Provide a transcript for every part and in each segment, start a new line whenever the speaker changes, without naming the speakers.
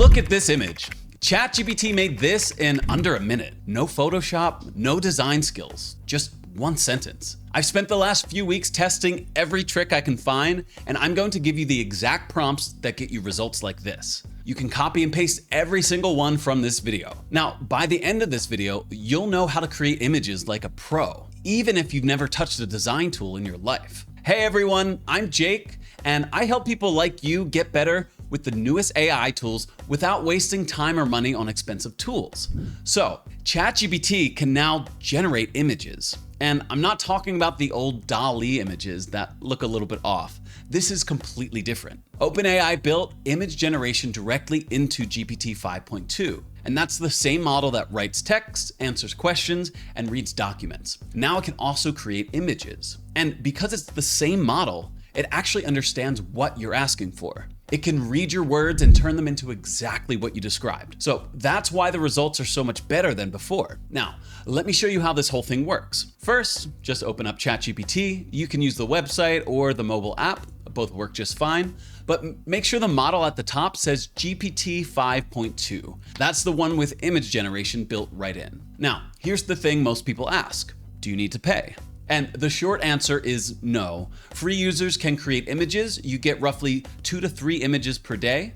Look at this image. ChatGPT made this in under a minute. No Photoshop, no design skills, just one sentence. I've spent the last few weeks testing every trick I can find, and I'm going to give you the exact prompts that get you results like this. You can copy and paste every single one from this video. Now, by the end of this video, you'll know how to create images like a pro, even if you've never touched a design tool in your life. Hey everyone, I'm Jake, and I help people like you get better with the newest AI tools without wasting time or money on expensive tools. So, ChatGPT can now generate images. And I'm not talking about the old DALL-E images that look a little bit off. This is completely different. OpenAI built image generation directly into GPT 5.2. And that's the same model that writes text, answers questions, and reads documents. Now it can also create images. And because it's the same model, it actually understands what you're asking for. It can read your words and turn them into exactly what you described. So that's why the results are so much better than before. Now, let me show you how this whole thing works. First, just open up ChatGPT. You can use the website or the mobile app. Both work just fine. But make sure the model at the top says GPT 5.2. That's the one with image generation built right in. Now, here's the thing most people ask. Do you need to pay? And the short answer is no. Free users can create images. You get roughly 2 to 3 images per day.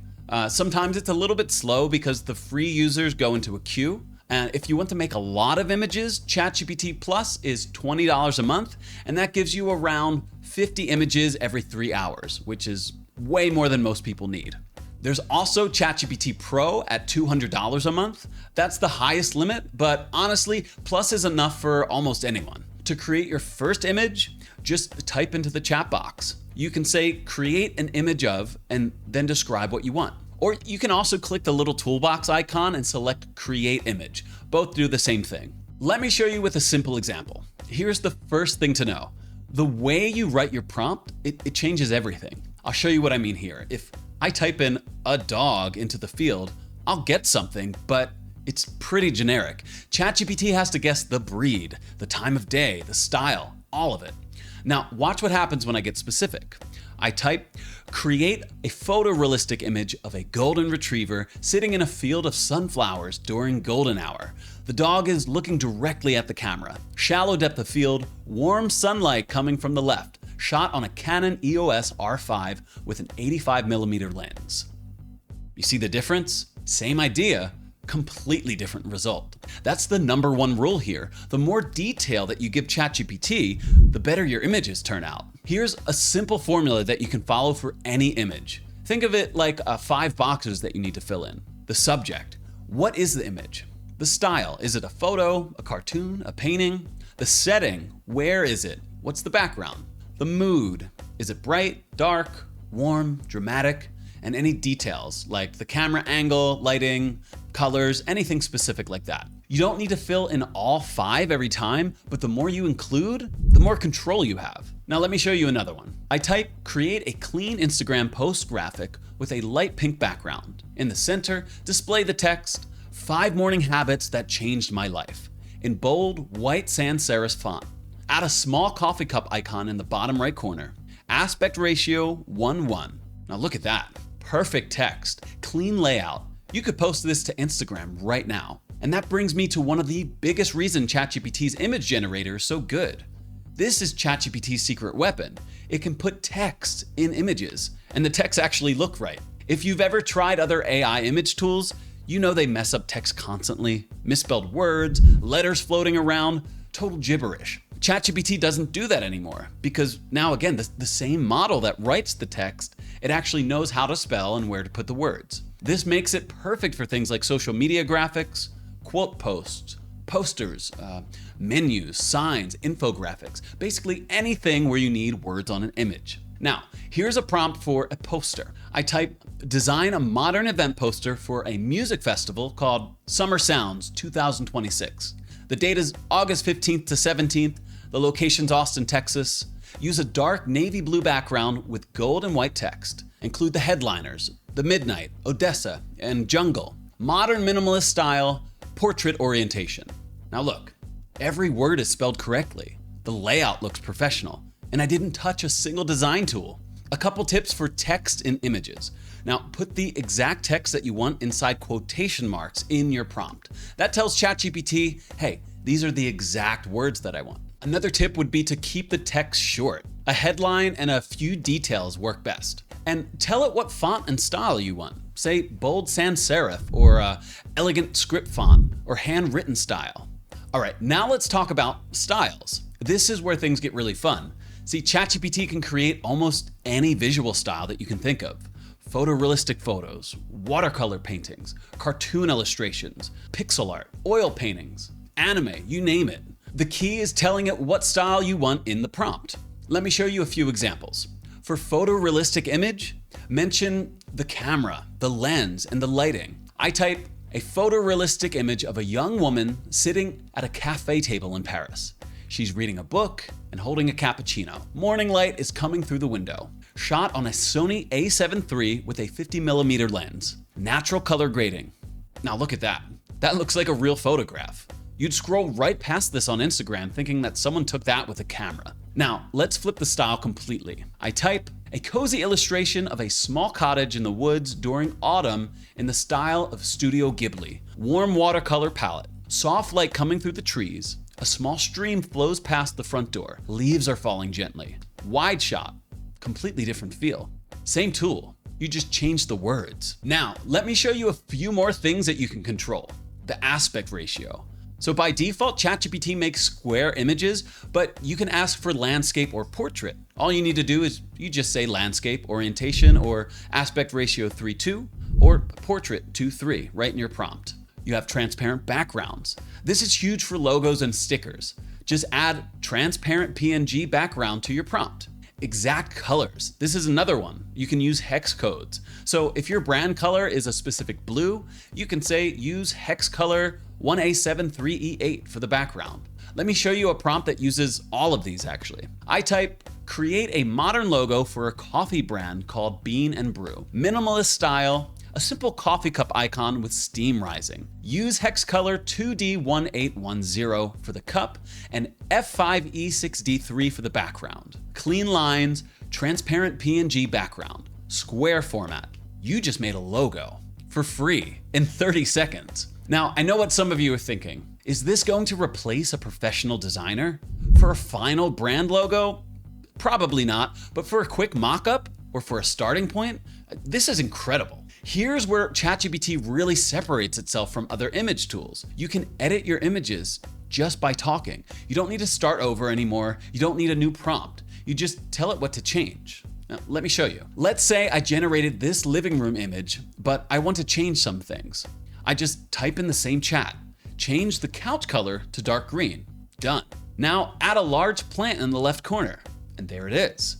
Sometimes it's a little bit slow because the free users go into a queue. And if you want to make a lot of images, ChatGPT Plus is $20 a month, and that gives you around 50 images every 3 hours, which is way more than most people need. There's also ChatGPT Pro at $200 a month. That's the highest limit, but honestly, Plus is enough for almost anyone. To create your first image, just type into the chat box. You can say, create an image of, and then describe what you want. Or you can also click the little toolbox icon and select create image. Both do the same thing. Let me show you with a simple example. Here's the first thing to know. The way you write your prompt, it changes everything. I'll show you what I mean here. If I type in a dog into the field, I'll get something, but it's pretty generic. ChatGPT has to guess the breed, the time of day, the style, all of it. Now, watch what happens when I get specific. I type, create a photorealistic image of a golden retriever sitting in a field of sunflowers during golden hour. The dog is looking directly at the camera. Shallow depth of field, warm sunlight coming from the left, shot on a Canon EOS R5 with an 85mm lens. You see the difference? Same idea, completely different result. That's the number one rule here. The more detail that you give ChatGPT, the better your images turn out. Here's a simple formula that you can follow for any image. Think of it like 5 boxes that you need to fill in. The subject. What is the image? The style. Is it a photo, a cartoon, a painting? The setting. Where is it? What's the background? The mood. Is it bright, dark, warm, dramatic? And any details like the camera angle, lighting, colors, anything specific like that. You don't need to fill in all 5 every time, but the more you include, the more control you have. Now let me show you another one. I type, create a clean Instagram post graphic with a light pink background. In the center, display the text, 5 morning habits that changed my life. In bold, white sans serif font. Add a small coffee cup icon in the bottom right corner. Aspect ratio 1:1. Now look at that. Perfect text, clean layout. You could post this to Instagram right now. And that brings me to one of the biggest reasons ChatGPT's image generator is so good. This is ChatGPT's secret weapon. It can put text in images, and the text actually look right. If you've ever tried other AI image tools, you know they mess up text constantly. Misspelled words, letters floating around, total gibberish. ChatGPT doesn't do that anymore because now again, the same model that writes the text, it actually knows how to spell and where to put the words. This makes it perfect for things like social media graphics, quote posts, posters, menus, signs, infographics, basically anything where you need words on an image. Now, here's a prompt for a poster. I type, design a modern event poster for a music festival called Summer Sounds 2026. The date is August 15th to 17th. The location's Austin, Texas. Use a dark navy blue background with gold and white text. Include the headliners, the Midnight, Odessa, and Jungle. Modern minimalist style, portrait orientation. Now look, every word is spelled correctly. The layout looks professional, and I didn't touch a single design tool. A couple tips for text in images. Now, put the exact text that you want inside quotation marks in your prompt. That tells ChatGPT, hey, these are the exact words that I want. Another tip would be to keep the text short. A headline and a few details work best. And tell it what font and style you want. Say bold sans serif or elegant script font or handwritten style. All right, now let's talk about styles. This is where things get really fun. See, ChatGPT can create almost any visual style that you can think of. Photorealistic photos, watercolor paintings, cartoon illustrations, pixel art, oil paintings, anime, you name it. The key is telling it what style you want in the prompt. Let me show you a few examples. For photorealistic image, mention the camera, the lens, and the lighting. I type a photorealistic image of a young woman sitting at a cafe table in Paris. She's reading a book and holding a cappuccino. Morning light is coming through the window. Shot on a Sony a7 III with a 50mm lens. Natural color grading. Now look at that. That looks like a real photograph. You'd scroll right past this on Instagram thinking that someone took that with a camera. Now, let's flip the style completely. I type a cozy illustration of a small cottage in the woods during autumn in the style of Studio Ghibli. Warm watercolor palette. Soft light coming through the trees. A small stream flows past the front door. Leaves are falling gently. Wide shot. Completely different feel. Same tool. You just changed the words. Now, let me show you a few more things that you can control. The aspect ratio. So by default, ChatGPT makes square images, but you can ask for landscape or portrait. All you need to do is you just say landscape orientation or aspect ratio 3:2 or portrait 2:3 right in your prompt. You have transparent backgrounds. This is huge for logos and stickers. Just add transparent PNG background to your prompt. Exact colors. This is another one. You can use hex codes. So if your brand color is a specific blue, you can say use hex color 1A73E8 for the background. Let me show you a prompt that uses all of these actually. I type, create a modern logo for a coffee brand called Bean and Brew. Minimalist style, a simple coffee cup icon with steam rising. Use hex color 2D1810 for the cup and F5E6D3 for the background. Clean lines, transparent PNG background, square format. You just made a logo for free in 30 seconds. Now, I know what some of you are thinking. Is this going to replace a professional designer? For a final brand logo? Probably not, but for a quick mock-up or for a starting point, this is incredible. Here's where ChatGPT really separates itself from other image tools. You can edit your images just by talking. You don't need to start over anymore. You don't need a new prompt. You just tell it what to change. Now, let me show you. Let's say I generated this living room image, but I want to change some things. I just type in the same chat, change the couch color to dark green. Done. Now add a large plant in the left corner, and there it is.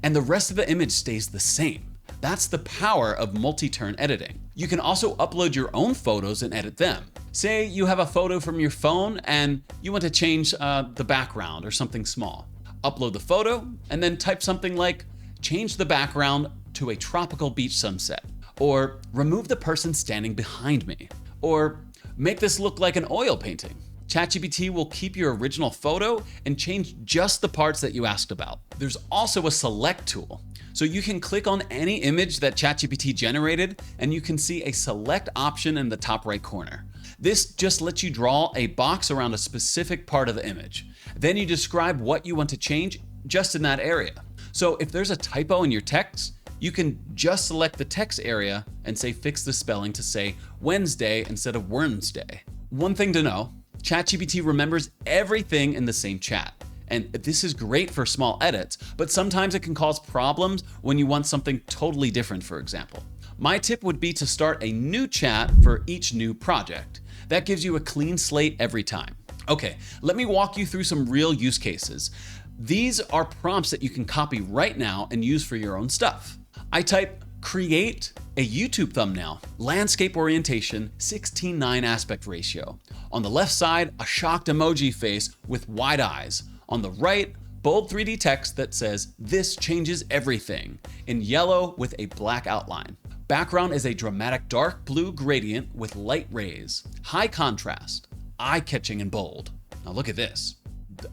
And the rest of the image stays the same. That's the power of multi-turn editing. You can also upload your own photos and edit them. Say you have a photo from your phone and you want to change the background or something small. Upload the photo and then type something like, change the background to a tropical beach sunset. Or remove the person standing behind me. Or make this look like an oil painting. ChatGPT will keep your original photo and change just the parts that you asked about. There's also a select tool. So you can click on any image that ChatGPT generated and you can see a select option in the top right corner. This just lets you draw a box around a specific part of the image. Then you describe what you want to change just in that area. So if there's a typo in your text, you can just select the text area and say fix the spelling to say Wednesday instead of Wednesday. One thing to know, ChatGPT remembers everything in the same chat. And this is great for small edits, but sometimes it can cause problems when you want something totally different, for example. My tip would be to start a new chat for each new project. That gives you a clean slate every time. Okay, let me walk you through some real use cases. These are prompts that you can copy right now and use for your own stuff. I type, create a YouTube thumbnail, landscape orientation, 16:9 aspect ratio. On the left side, a shocked emoji face with wide eyes. On the right, bold 3D text that says, this changes everything, in yellow with a black outline. Background is a dramatic dark blue gradient with light rays, high contrast, eye-catching and bold. Now look at this.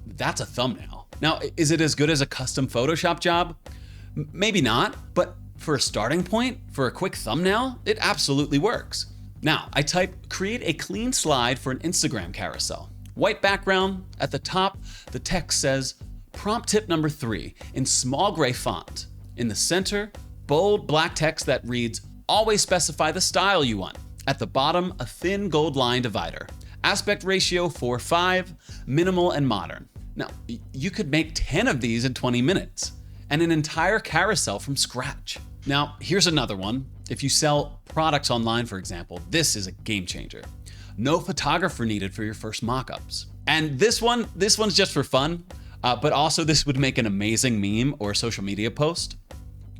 That's a thumbnail. Now, is it as good as a custom Photoshop job? Maybe not, but for a starting point, for a quick thumbnail, it absolutely works. Now, I type create a clean slide for an Instagram carousel. White background, at the top, the text says prompt tip number 3 in small gray font. In the center, bold black text that reads, always specify the style you want. At the bottom, a thin gold line divider. Aspect ratio 4:5, minimal and modern. Now, you could make 10 of these in 20 minutes and an entire carousel from scratch. Now, here's another one. If you sell products online, for example, this is a game changer. No photographer needed for your first mockups. And this one's just for fun, but also this would make an amazing meme or social media post.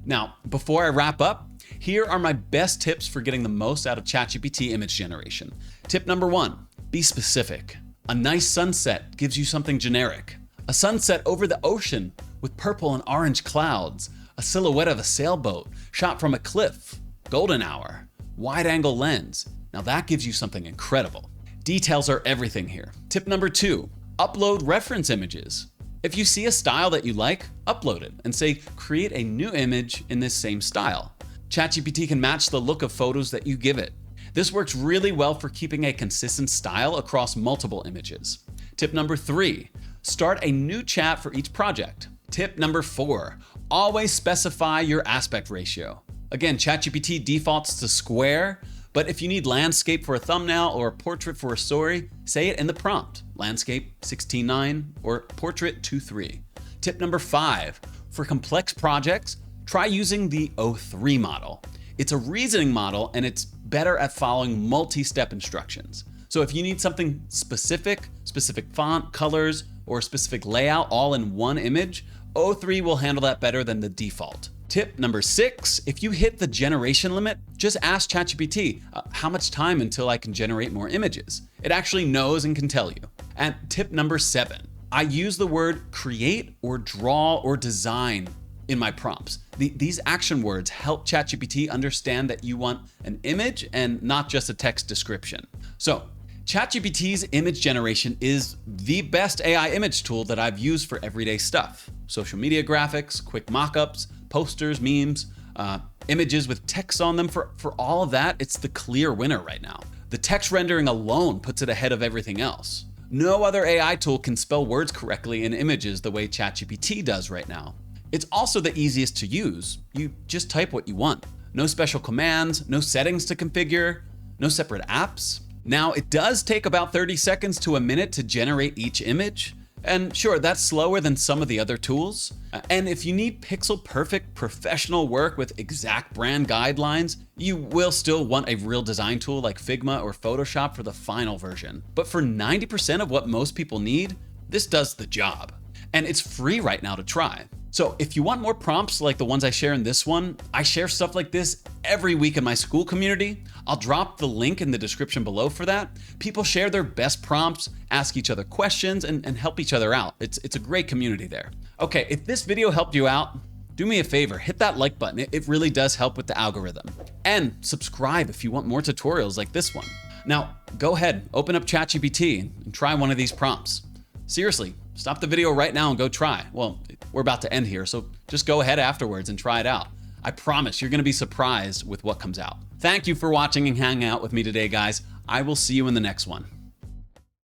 Now, before I wrap up, here are my best tips for getting the most out of ChatGPT image generation. Tip number 1, be specific. A nice sunset gives you something generic. A sunset over the ocean with purple and orange clouds, a silhouette of a sailboat shot from a cliff, golden hour, wide angle lens. Now that gives you something incredible. Details are everything here. Tip number 2, upload reference images. If you see a style that you like, upload it and say, create a new image in this same style. ChatGPT can match the look of photos that you give it. This works really well for keeping a consistent style across multiple images. Tip number 3, start a new chat for each project. Tip number 4, always specify your aspect ratio. Again, ChatGPT defaults to square, but if you need landscape for a thumbnail or a portrait for a story, say it in the prompt, landscape 16:9 or portrait 2:3. Tip number 5, for complex projects, try using the O3 model. It's a reasoning model and it's better at following multi-step instructions. So if you need something specific font, colors, or specific layout all in one image, O3 will handle that better than the default. Tip number 6, if you hit the generation limit, just ask ChatGPT, how much time until I can generate more images? It actually knows and can tell you. And tip number 7, I use the word create or draw or design in my prompts. These action words help ChatGPT understand that you want an image and not just a text description. So ChatGPT's image generation is the best AI image tool that I've used for everyday stuff. Social media graphics, quick mockups, posters, memes, images with text on them. For all of that, it's the clear winner right now. The text rendering alone puts it ahead of everything else. No other AI tool can spell words correctly in images the way ChatGPT does right now. It's also the easiest to use. You just type what you want. No special commands, no settings to configure, no separate apps. Now, it does take about 30 seconds to a minute to generate each image. And sure, that's slower than some of the other tools. And if you need pixel perfect professional work with exact brand guidelines, you will still want a real design tool like Figma or Photoshop for the final version. But for 90% of what most people need, this does the job. And it's free right now to try. So if you want more prompts like the ones I share in this one, I share stuff like this every week in my school community. I'll drop the link in the description below for that. People share their best prompts, ask each other questions, and help each other out. It's a great community there. Okay, if this video helped you out, do me a favor, hit that like button. It really does help with the algorithm. And subscribe if you want more tutorials like this one. Now, go ahead, open up ChatGPT and try one of these prompts. Seriously, stop the video right now and go try. Well, we're about to end here, so just go ahead afterwards and try it out. I promise you're gonna be surprised with what comes out. Thank you for watching and hanging out with me today, guys. I will see you in the next one.